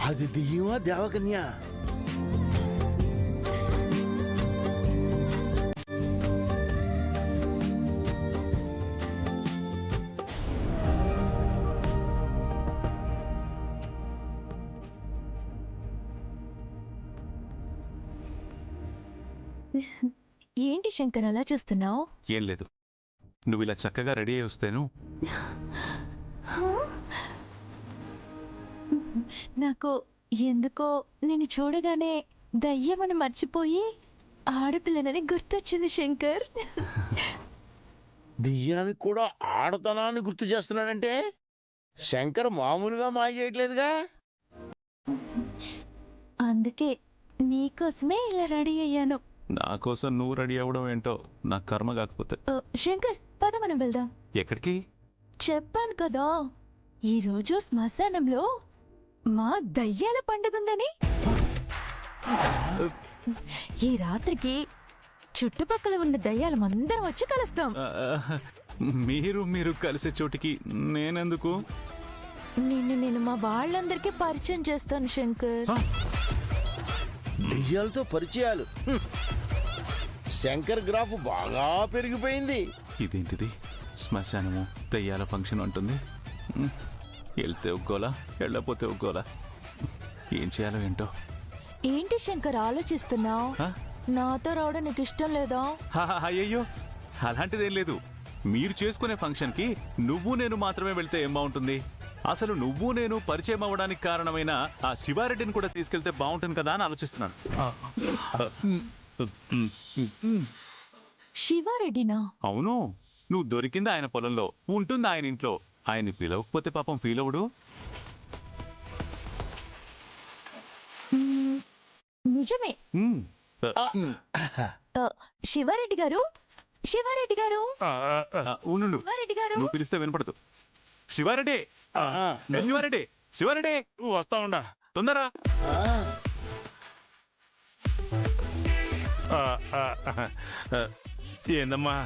అది దియ్యమా దేవకన్య? ఏంటి శంకర్ అలా చూస్తున్నావు? ఏం లేదు, నువ్వు ఇలా చక్కగా రెడీ అయి వస్తేను. నాకు ఎందుకో నేను చూడగానే దయ్యమని మర్చిపోయి ఆడపిల్లనని గుర్తొచ్చింది శంకర్. దియ్యానికి కూడా ఆడతనాన్ని గుర్తు చేస్తున్నాడంటే శంకర్ మామూలుగా మాయ చేయట్లేదుగా. అందుకే నీకోసమే ఇలా రెడీ అయ్యాను. నా కోసం నువ్వు రెడీ అవ్వడం ఏంటో నా కర్మ కాకపోతే. శంకర్ పద మనం వెళ్దాం. ఎక్కడికి? చెప్పాను కదా ఈరోజు శ్మశానంలో మా దయ్యాల పండుగుందని. ఈ రాత్రికి చుట్టుపక్కల ఉన్న దయ్యాలమందరం వచ్చి కలుస్తాం. మీరు కలిసే చోటికి నేనెందుకు? నేను మా వాళ్ళందరికీ పరిచయం చేస్తాను శంకర్. దెయ్యాలతో పరిచయాలు? శంకర్ గ్రాఫ్ బాగా పెరిగిపోయింది. ఇదేంటిది, శ్మశానము దయ్యాల ఫంక్షన్ అంటుంది. వెళ్తే ఒగ్గోలా, వెళ్ళపోతే ఒగ్గోలా. ఏం చేయాలో ఏంటో. ఏంటి శంకర్ ఆలోచిస్తున్నావు? నాతో రావడం నీకు ఇష్టం లేదా? అయ్యయ్యో, అలాంటిదేం లేదు. మీరు చేసుకునే ఫంక్షన్ కి నువ్వు నేను మాత్రమే వెళ్తే ఏం బాగుంటుంది? అసలు నువ్వు నేను పరిచయం అవ్వడానికి కారణమైన ఆ శివారెడ్డిని కూడా తీసుకెళ్తే బాగుంటుంది కదా అని ఆలోచిస్తున్నాను. శివారెడ్డినా? అవును, నువ్వు దొరికింది ఆయన పొలంలో, ఉంటుంది ఆయన ఇంట్లో. ఆయన్ని పిలవకపోతే పాపం ఫీల్ అవ్వడు. నిజమే. శివారెడ్డి గారు, శివారెడ్డి గారు, ఉండు, శివారెడ్డి గారు. నువ్వు పిలిస్తే వినపడదు. శివారెడ్డి, శివారెడ్డి, శివారెడ్డి, వస్తా ఉండా తొందరా. ఏందమ్మా